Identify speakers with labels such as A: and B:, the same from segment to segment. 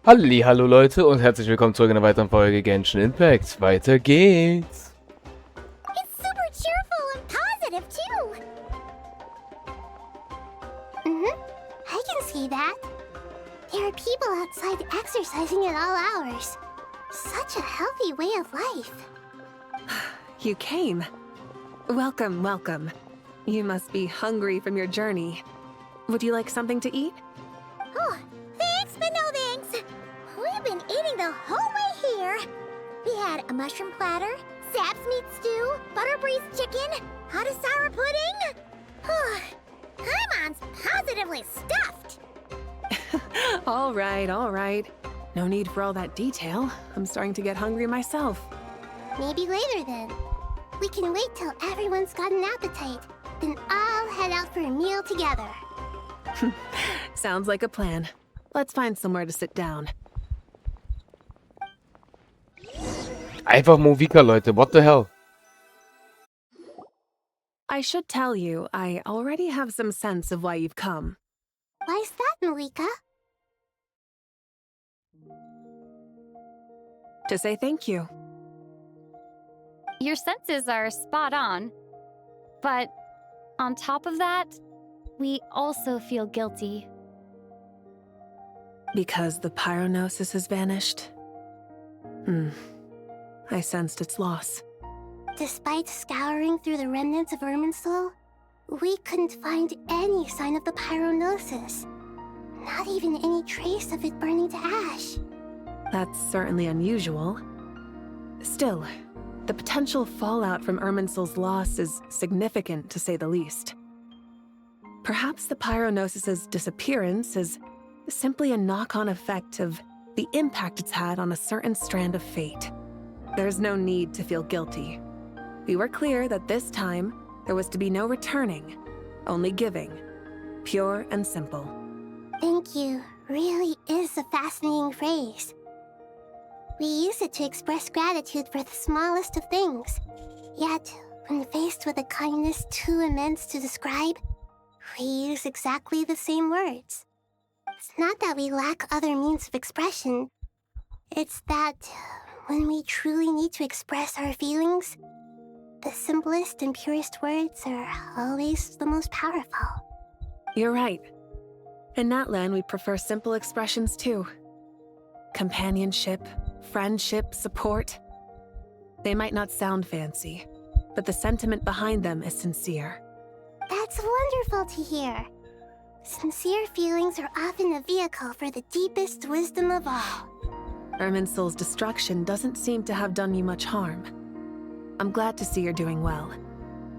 A: Hallo Leute und herzlich willkommen zurück in einer weiteren Folge Genshin Impact. Weiter geht's.
B: It's super cheerful and positive too. I can see that. There are people outside exercising at all hours. Such a healthy way of life.
C: You came. Welcome, welcome. You must be hungry from your journey. Would you like something to eat?
B: Oh, thanks, but no thanks. We've been eating the whole way here. We had a mushroom platter, sap's meat stew, butter braised chicken, hot and sour pudding. Paimon's positively stuffed.
C: All right. No need for all that detail. I'm starting to get hungry myself.
B: Maybe later then. We can wait till everyone's got an appetite. Then I'll head out for a meal together.
C: Sounds like a plan. Let's find somewhere to sit down.
A: Einfach Movika, Leute. What the hell?
C: I should tell you, I already have some sense of why you've come.
B: Why's that, Malika?
C: To say thank you.
D: Your senses are spot on. But on top of that, we also feel guilty.
C: Because the pyronosis has vanished? I sensed its loss.
B: Despite scouring through the remnants of Irminsul, we couldn't find any sign of the pyronosis. Not even any trace of it burning to ash.
C: That's certainly unusual. Still, the potential fallout from Irminsul's loss is significant, to say the least. Perhaps the pyronosis's disappearance is simply a knock-on effect of the impact it's had on a certain strand of fate. There's no need to feel guilty. We were clear that this time, there was to be no returning, only giving. Pure and simple.
B: Thank you really is a fascinating phrase. We use it to express gratitude for the smallest of things. Yet, when faced with a kindness too immense to describe, we use exactly the same words. It's not that we lack other means of expression. It's that when we truly need to express our feelings, the simplest and purest words are always the most powerful.
C: You're right. In Natlan, we prefer simple expressions too. Companionship, friendship, support. They might not sound fancy, but the sentiment behind them is sincere.
B: That's wonderful to hear. Sincere feelings are often a vehicle for the deepest wisdom of all.
C: Irminsul's destruction doesn't seem to have done you much harm. I'm glad to see you're doing well.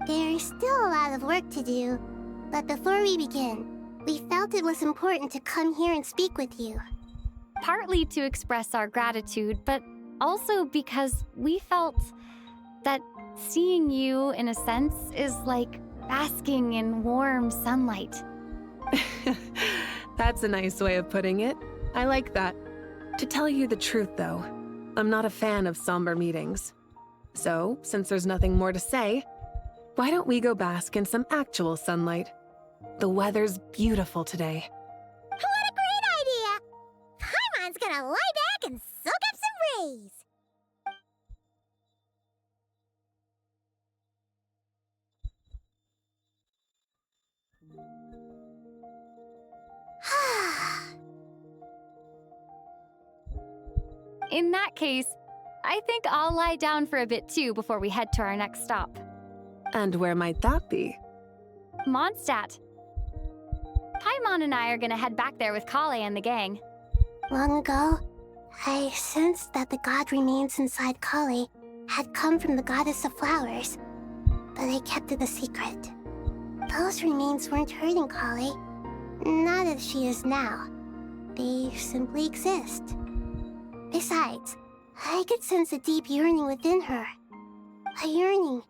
B: There's still a lot of work to do, but before we begin, we felt it was important to come here and speak with you.
D: Partly to express our gratitude, but also because we felt that seeing you, in a sense, is like basking in warm sunlight.
C: That's a nice way of putting it. I like that. To tell you the truth, though, I'm not a fan of somber meetings. So, since there's nothing more to say, why don't we go bask in some actual sunlight? The weather's beautiful today.
B: What a great idea! Paimon's gonna lie back and soak up some rays.
D: In that case, I think I'll lie down for a bit too before we head to our next stop.
C: And where might that be?
D: Mondstadt. Paimon and I are gonna head back there with Kale and the gang.
B: Long ago, I sensed that the god remains inside Kali had come from the goddess of flowers, but I kept it a secret. Those remains weren't hurting Kali, not as she is now. They simply exist. Besides, I could sense a deep yearning within her. A yearning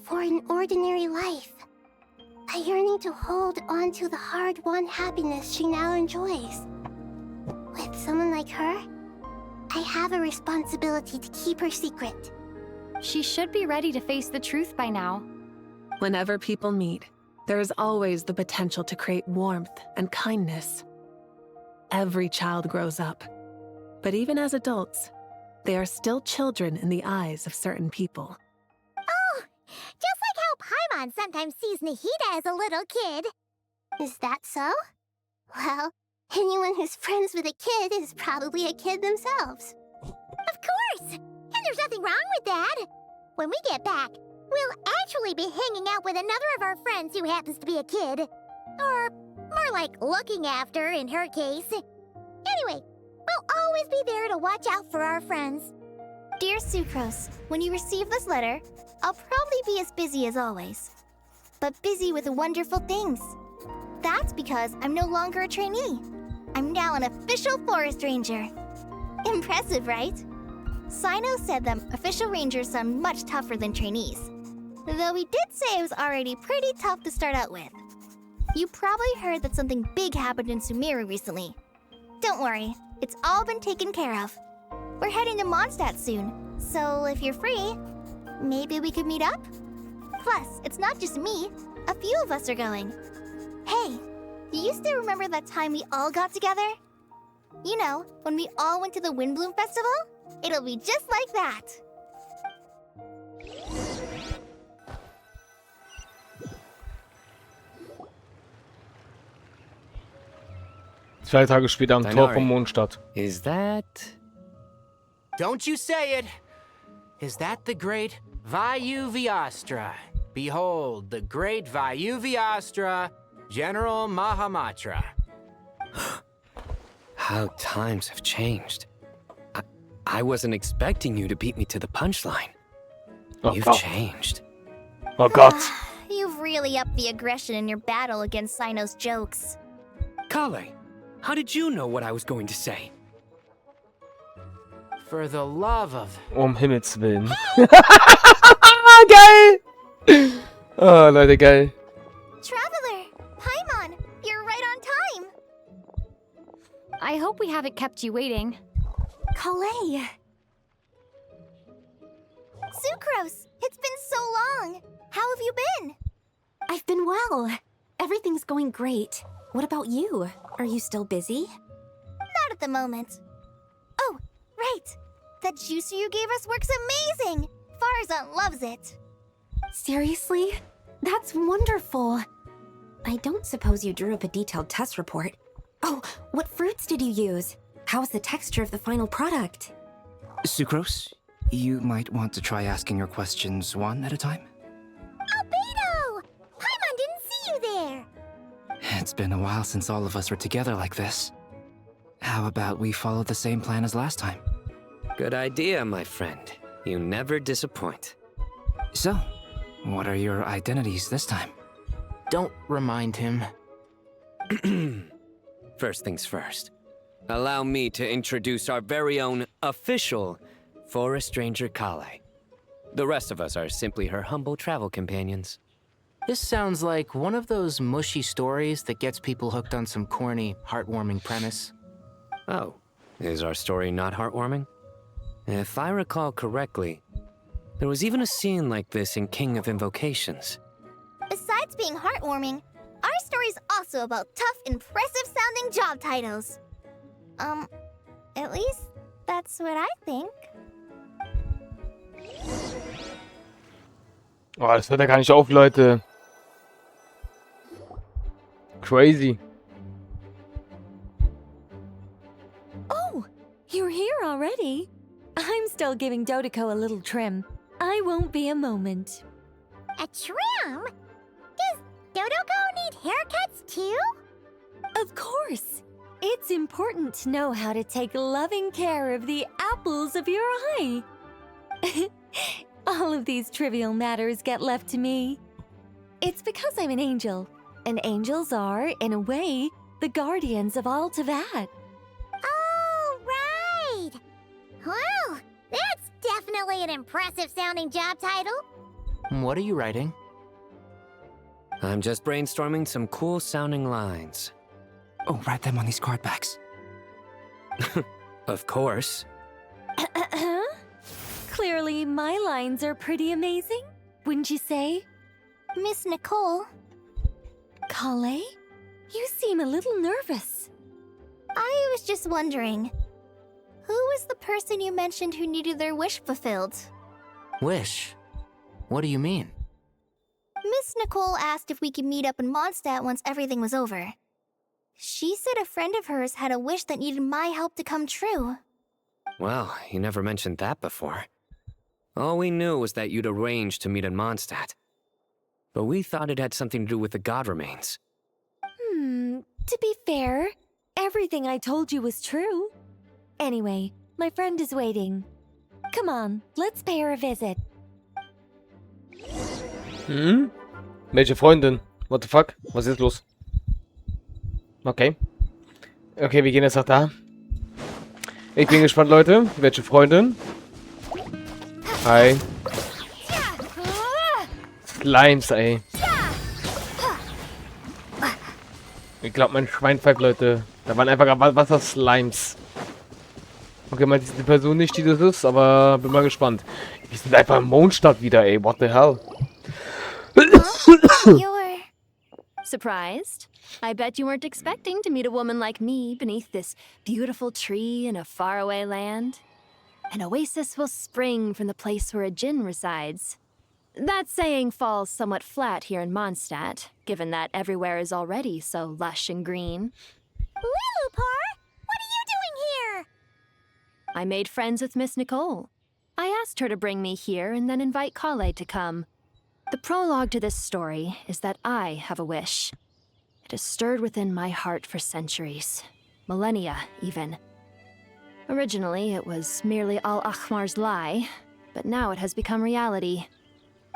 B: for an ordinary life. A yearning to hold on to the hard-won happiness she now enjoys. With someone like her, I have a responsibility to keep her secret.
D: She should be ready to face the truth by now.
C: Whenever people meet, there is always the potential to create warmth and kindness. Every child grows up, But even as adults, they are still children in the eyes of certain people.
E: Oh, just like how Paimon sometimes sees Nahida as a little kid.
B: Is that so? Well, anyone who's friends with a kid is probably a kid themselves.
E: Of course! And there's nothing wrong with that. When we get back, we'll actually be hanging out with another of our friends who happens to be a kid. Or more like looking after, in her case. Anyway, we'll always be there to watch out for our friends.
F: Dear Sucrose, when you receive this letter, I'll probably be as busy as always. But busy with wonderful things. That's because I'm no longer a trainee. I'm now an official forest ranger. Impressive, right? Sino said that official rangers sound much tougher than trainees. Though he did say it was already pretty tough to start out with. You probably heard that something big happened in Sumeru recently. Don't worry, it's all been taken care of. We're heading to Mondstadt soon, so if you're free, maybe we could meet up? Plus, it's not just me. A few of us are going. Hey, do you still remember that time we all got together? You know, when we all went to the Windbloom Festival? It'll be just like that.
A: 2 Tage später am Tor vom Mondstadt.
G: Is that... Don't you say it! Is that the great Vayu-Vyastra? Behold, the great Vayu-Vyastra, General Mahamatra.
H: How times have changed. I wasn't expecting you to beat me to the punchline.
A: Oh,
H: You've
A: God.
H: changed.
A: Oh Gott.
F: You've really upped the aggression in your battle against Sino's jokes.
H: Kale, how did you know what I was going to say?
G: For the love of...
A: Himmels Willen. Geil! Oh, Leute, geil.
F: Traveler! Paimon! You're right on time!
D: I hope we haven't kept you waiting.
F: Kalei! Sucrose! It's been so long! How have you been?
I: I've been well. Everything's going great. What about you? Are you still busy?
F: Not at the moment. Oh, right! That juicer you gave us works amazing! Farzan loves it.
I: Seriously? That's wonderful. I don't suppose you drew up a detailed test report. Oh, what fruits did you use? How was the texture of the final product?
J: Sucrose, you might want to try asking your questions one at a time.
E: Albedo! Paimon didn't see you there!
J: It's been a while since all of us were together like this. How about we follow the same plan as last time?
H: Good idea, my friend. You never disappoint.
J: So, what are your identities this time?
G: Don't remind him.
H: First things first. Allow me to introduce our very own official Forest Ranger Kale. The rest of us are simply her humble travel companions.
G: This sounds like one of those mushy stories that gets people hooked on some corny, heartwarming premise.
H: Oh, is our story not heartwarming? If I recall correctly, there was even a scene like this in King of Invocations.
F: Besides being heartwarming, our story's also about tough, impressive-sounding job titles. At least that's what I think.
A: Oh, das hört ja gar nicht auf, Leute. Crazy.
I: Oh, you're here already? I'm still giving Dodeko a little trim. I won't be a moment.
E: A trim? Does Dodoko need haircuts too?
I: Of course. It's important to know how to take loving care of the apples of your eye. All of these trivial matters get left to me. It's because I'm an angel, and angels are, in a way, the guardians of all Teyvat.
E: Oh, right! Well, that's definitely an impressive-sounding job title.
G: What are you writing?
H: I'm just brainstorming some cool-sounding lines.
J: Oh, write them on these card backs.
H: Of course.
I: Clearly, my lines are pretty amazing, wouldn't you say?
F: Miss Nicole,
I: Kale? You seem a little nervous.
F: I was just wondering, Who was the person you mentioned who needed their wish fulfilled?
G: Wish? What do you mean?
F: Miss Nicole asked if we could meet up in Mondstadt once everything was over. She said a friend of hers had a wish that needed my help to come true.
H: Well, you never mentioned that before. All we knew was that you'd arranged to meet in Mondstadt. But we thought it had something to do with the god remains.
K: To be fair, everything I told you was true. Anyway, my friend is waiting. Come on, let's pay her a visit.
A: Welche Freundin? What the fuck? Was ist jetzt los? Okay. Okay, wir gehen jetzt nach da. Ich bin gespannt, Leute. Welche Freundin? Hi. Slimes, ey. Ich glaube, mein Schwein pfeift, Leute. Da waren einfach Wasser-Slimes. Okay, meint die Person nicht, die das ist, aber bin mal gespannt. Die sind einfach im Mondstadt wieder, ey. What the hell?
F: You're...
L: Surprised? I bet you weren't expecting to meet a woman like me beneath this beautiful tree in a faraway land. An oasis will spring from the place where a djinn resides. That saying falls somewhat flat here in Mondstadt, given that everywhere is already so lush and green.
E: Liloupar, what are you doing here?
L: I made friends with Miss Nicole. I asked her to bring me here and then invite Kale to come. The prologue to this story is that I have a wish. It has stirred within my heart for centuries, millennia even. Originally, it was merely Al-Ahmar's lie, but now it has become reality.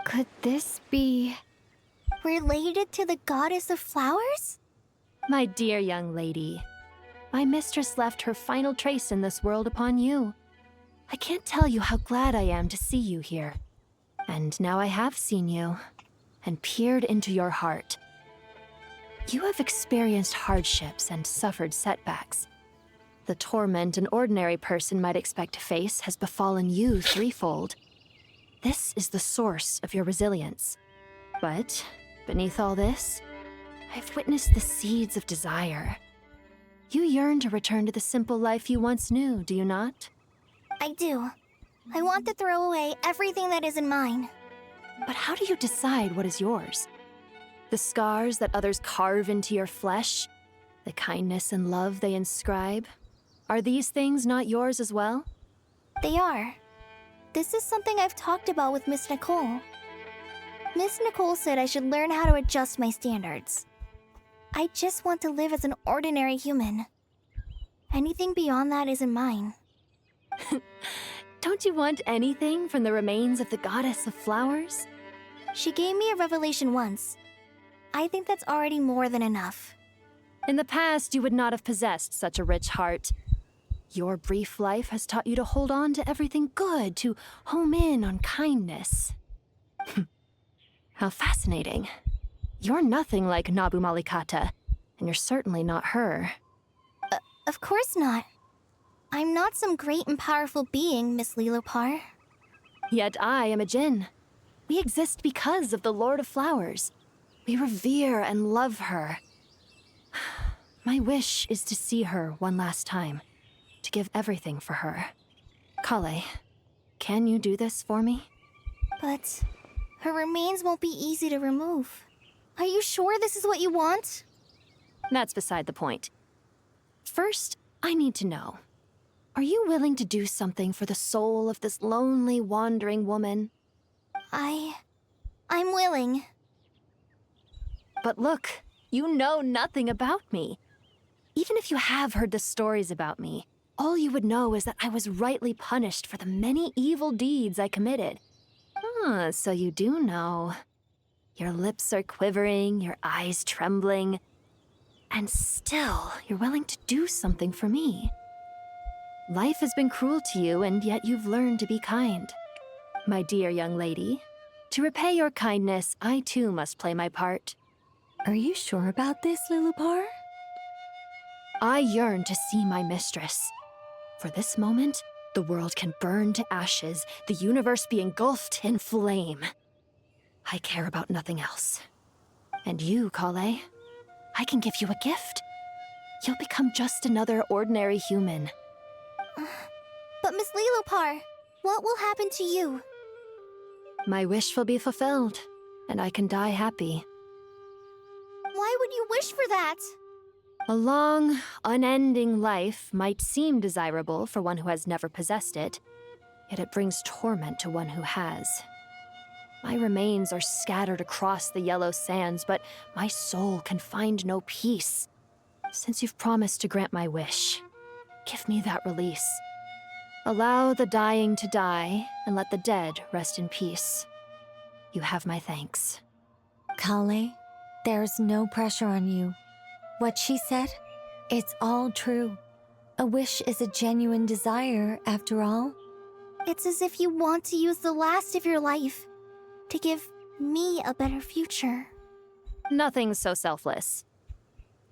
D: Could this be...
F: related to the goddess of flowers?
L: My dear young lady, my mistress left her final trace in this world upon you. I can't tell you how glad I am to see you here. And now I have seen you, and peered into your heart. You have experienced hardships and suffered setbacks. The torment an ordinary person might expect to face has befallen you threefold. This is the source of your resilience. But beneath all this, I've witnessed the seeds of desire. You yearn to return to the simple life you once knew, do you not?
F: I do. I want to throw away everything that isn't mine.
L: But how do you decide what is yours? The scars that others carve into your flesh? The kindness and love they inscribe? Are these things not yours as well?
F: They are. This is something I've talked about with Miss Nicole. Miss Nicole said I should learn how to adjust my standards. I just want to live as an ordinary human. Anything beyond that isn't mine.
L: Don't you want anything from the remains of the goddess of flowers?
F: She gave me a revelation once. I think that's already more than enough.
L: In the past, you would not have possessed such a rich heart. Your brief life has taught you to hold on to everything good, to home in on kindness. How fascinating. You're nothing like Nabu Malikata, and you're certainly not her.
F: Of course not. I'm not some great and powerful being, Miss Liloupar.
L: Yet I am a djinn. We exist because of the Lord of Flowers. We revere and love her. My wish is to see her one last time, to give everything for her. Kale, can you do this for me?
F: But her remains won't be easy to remove. Are you sure this is what you want?
L: That's beside the point. First, I need to know. Are you willing to do something for the soul of this lonely, wandering woman?
F: I'm willing.
L: But look, you know nothing about me. Even if you have heard the stories about me, all you would know is that I was rightly punished for the many evil deeds I committed. Ah, so you do know. Your lips are quivering, your eyes trembling, and still you're willing to do something for me. Life has been cruel to you, and yet you've learned to be kind. My dear young lady, to repay your kindness, I too must play my part.
K: Are you sure about this, Liloupar?
L: I yearn to see my mistress. For this moment, the world can burn to ashes, the universe be engulfed in flame. I care about nothing else. And you, Kale, I can give you a gift. You'll become just another ordinary human.
F: But Miss Liloupar, what will happen to you?
L: My wish will be fulfilled, and I can die happy.
F: Why would you wish for that?
L: A long, unending life might seem desirable for one who has never possessed it, yet it brings torment to one who has. My remains are scattered across the yellow sands, but my soul can find no peace. Since you've promised to grant my wish, give me that release. Allow the dying to die, and let the dead rest in peace. You have my thanks.
K: Kale, there's no pressure on you. What she said, it's all true. A wish is a genuine desire, after all.
F: It's as if you want to use the last of your life to give me a better future.
L: Nothing so selfless.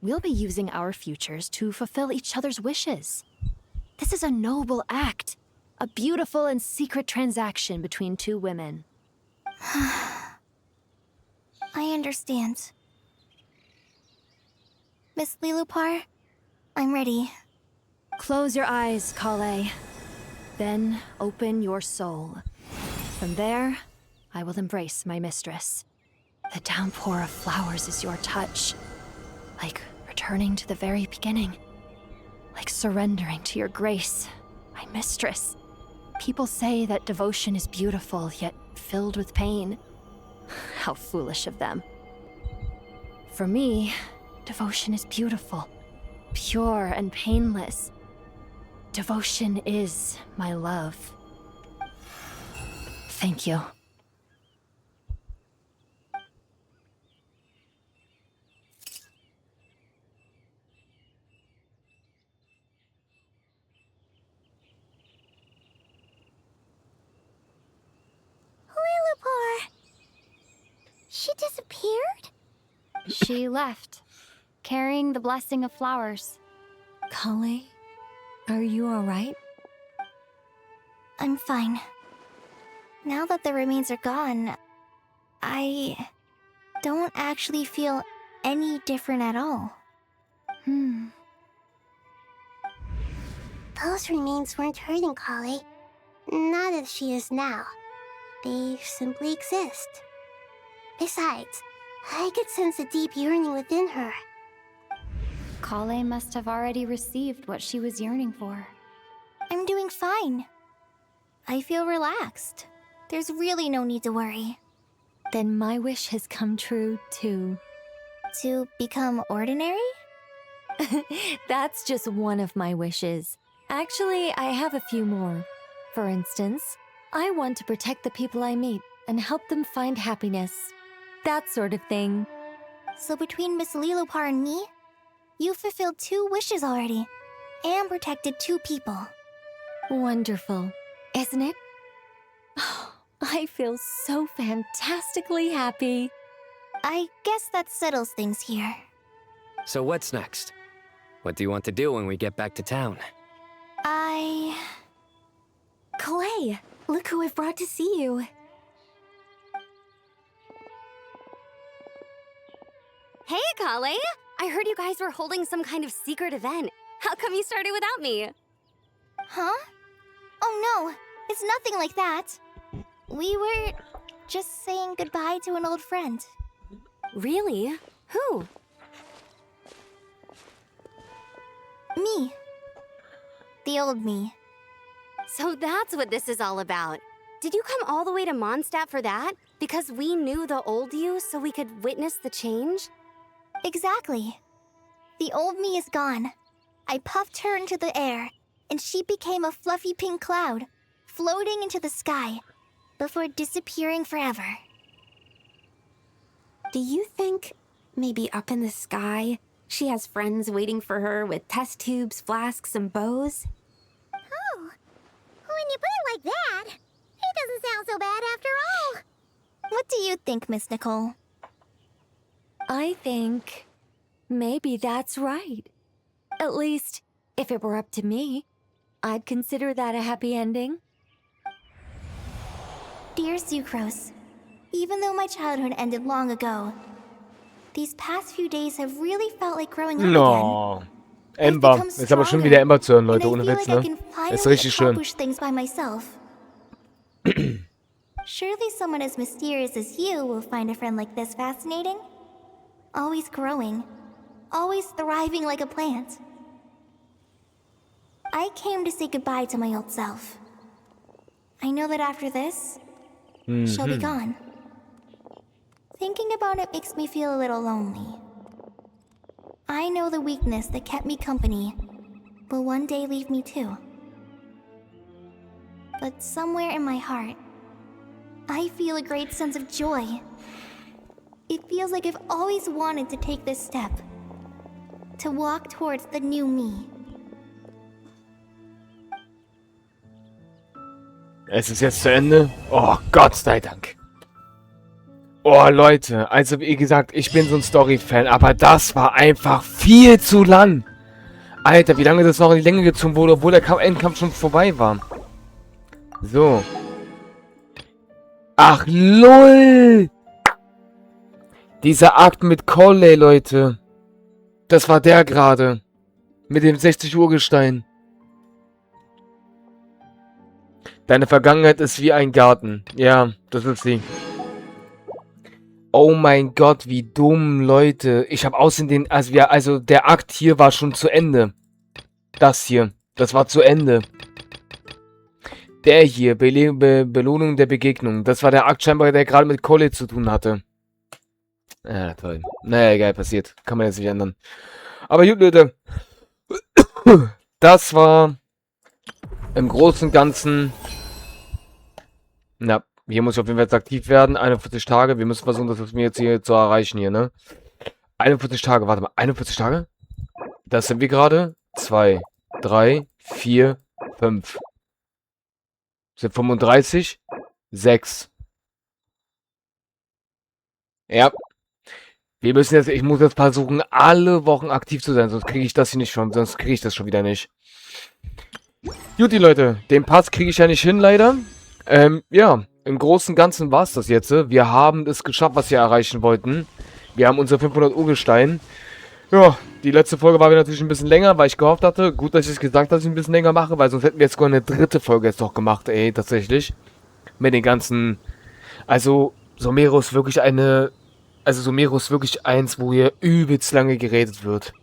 L: We'll be using our futures to fulfill each other's wishes. This is a noble act, a beautiful and secret transaction between two women.
F: I understand. Miss Liloupar, I'm ready.
L: Close your eyes, Kale. Then open your soul. From there, I will embrace my mistress. The downpour of flowers is your touch. Like returning to the very beginning. Like surrendering to your grace, my mistress. People say that devotion is beautiful, yet filled with pain. How foolish of them. For me, devotion is beautiful, pure and painless. Devotion is my love. Thank you.
F: Liloupar! She disappeared?
D: She left, carrying the blessing of flowers.
K: Kale, are you alright?
F: I'm fine. Now that the remains are gone, I don't actually feel any different at all.
B: Those remains weren't hurting Kale. Not as she is now. They simply exist. Besides, I could sense a deep yearning within her.
D: Kale must have already received what she was yearning for.
F: I'm doing fine. I feel relaxed. There's really no need to worry.
K: Then my wish has come true, too.
F: To become ordinary?
K: That's just one of my wishes. Actually, I have a few more. For instance, I want to protect the people I meet and help them find happiness. That sort of thing.
F: So between Miss Liloupar and me, you fulfilled 2 wishes already, and protected 2 people.
K: Wonderful, isn't it? Oh, I feel so fantastically happy.
F: I guess that settles things here.
H: So what's next? What do you want to do when we get back to town?
I: Kale, look who I've brought to see you.
M: Hey, Kale! I heard you guys were holding some kind of secret event. How come you started without me?
F: Huh? Oh no, it's nothing like that. We were just saying goodbye to an old friend.
M: Really? Who?
F: Me. The old me.
M: So that's what this is all about. Did you come all the way to Mondstadt for that? Because we knew the old you so we could witness the change?
F: Exactly. The old me is gone. I puffed her into the air, and she became a fluffy pink cloud, floating into the sky, before disappearing forever.
I: Do you think, maybe up in the sky, she has friends waiting for her with test tubes, flasks, and bows?
E: Oh, when you put it like that, it doesn't sound so bad after all.
F: What do you think, Miss Nicole?
K: I think maybe that's right. At least, if it were up to me, I'd consider that a happy ending.
F: Dear Sucrose, even though my childhood ended long ago, these past few days have really felt like growing up again.
A: No. Ember. Ist aber schon wieder Ember zu hören, Leute, ohne Witz, ne? Ist richtig schön.
F: Surely someone as mysterious as you will find a friend like this fascinating. Always growing. Always thriving like a plant. I came to say goodbye to my old self. I know that after this, she'll be gone. Thinking about it makes me feel a little lonely. I know the weakness that kept me company will one day leave me too. But somewhere in my heart, I feel a great sense of joy. It feels like I've always wanted to take this step. To walk towards the new me.
A: Es ist jetzt zu Ende. Oh, Gott sei Dank. Oh, Leute. Also, wie gesagt, ich bin so ein Story-Fan, aber das war einfach viel zu lang. Alter, wie lange das noch in die Länge gezogen wurde, obwohl der Endkampf schon vorbei war. So. Ach, lol. Dieser Akt mit Colley, Leute. Das war der gerade. Mit dem 60-Urgestein. Deine Vergangenheit ist wie ein Garten. Ja, das ist sie. Oh mein Gott, wie dumm, Leute. Ich habe außerdem den... Also der Akt hier war schon zu Ende. Das hier. Das war zu Ende. Der hier. Belohnung der Begegnung. Das war der Akt scheinbar, der gerade mit Colley zu tun hatte. Ja, toll. Naja, egal, passiert. Kann man jetzt nicht ändern. Aber gut, Leute. Das war im Großen und Ganzen... Na, hier muss ich auf jeden Fall jetzt aktiv werden. 41 Tage. Wir müssen versuchen, das mir jetzt hier zu erreichen hier, ne? 41 Tage, warte mal. 41 Tage? Das sind wir gerade. 2, 3, 4, 5. Sind 35. 6. Ja. Wir müssen jetzt, ich muss jetzt versuchen, alle Wochen aktiv zu sein, sonst kriege ich das hier nicht schon, sonst kriege ich das schon wieder nicht. Gut, die Leute, den Pass kriege ich ja nicht hin, leider. Ja, im Großen und Ganzen war es das jetzt. Wir haben es geschafft, was wir erreichen wollten. Wir haben unser 500 Urgestein. Ja, die letzte Folge war natürlich ein bisschen länger, weil ich gehofft hatte. Gut, dass ich es gesagt habe, dass ich ein bisschen länger mache, weil sonst hätten wir jetzt sogar eine dritte Folge jetzt noch gemacht, ey, tatsächlich. Mit den ganzen... Also, Somero ist wirklich eine... Also, Somero ist wirklich eins, wo hier übelst lange geredet wird.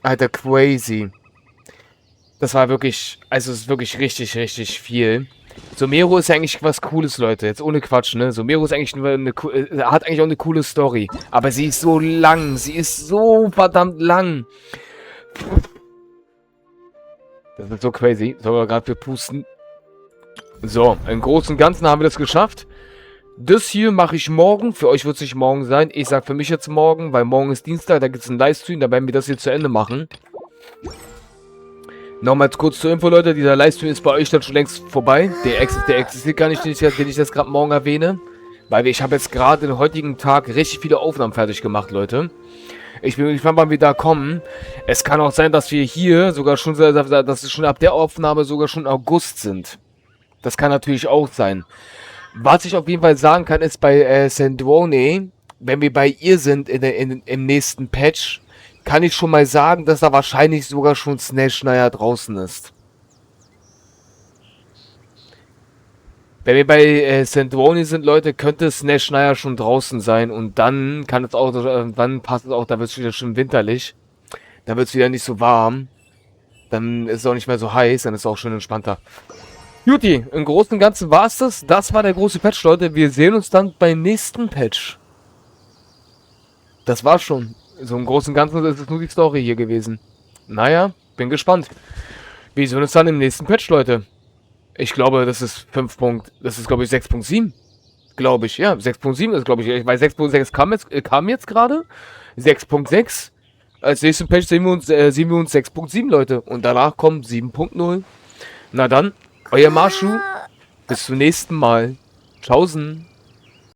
A: Alter, crazy. Das war wirklich... Also, es ist wirklich richtig, richtig viel. Somero ist ja eigentlich was Cooles, Leute. Jetzt ohne Quatsch, ne? Somero ist eigentlich hat eigentlich auch eine coole Story. Aber sie ist so lang. Sie ist so verdammt lang. Das ist so crazy. Soll man gerade für pusten. So, im Großen und Ganzen haben wir das geschafft. Das hier mache ich morgen. Für euch wird es nicht morgen sein. Ich sag für mich jetzt morgen, weil morgen ist Dienstag. Da gibt es einen Livestream. Da werden wir das hier zu Ende machen. Nochmal kurz zur Info, Leute. Dieser Livestream ist bei euch dann schon längst vorbei. Der existiert gar nicht, den ich das gerade morgen erwähne. Weil ich habe jetzt gerade den heutigen Tag richtig viele Aufnahmen fertig gemacht, Leute. Ich bin gespannt, wann wir da kommen. Es kann auch sein, dass wir hier sogar schon, dass es schon ab der Aufnahme sogar schon August sind. Das kann natürlich auch sein. Was ich auf jeden Fall sagen kann, ist bei Sandrone, wenn wir bei ihr sind im nächsten Patch, kann ich schon mal sagen, dass da wahrscheinlich sogar schon Snashnaja draußen ist. Wenn wir bei Sandrone sind, Leute, könnte Snashnaja schon draußen sein und dann kann es auch, dann passt es auch, da wird es wieder schon winterlich. Dann wird es wieder nicht so warm. Dann ist es auch nicht mehr so heiß, dann ist es auch schön entspannter. Juti, im Großen und Ganzen war es das. Das war der große Patch, Leute. Wir sehen uns dann beim nächsten Patch. Das war's schon. So im Großen und Ganzen ist es nur die Story hier gewesen. Naja, bin gespannt. Wir sehen uns dann im nächsten Patch, Leute. Ich glaube, das ist das ist, glaube ich, 6.7. Glaube ich, ja. 6.7 ist, glaube ich, weil 6.6 kam jetzt gerade. 6.6. Als nächsten Patch sehen wir uns 6.7, Leute. Und danach kommt 7.0. Na dann, euer Masho. Bis zum nächsten Mal. Tschaußen.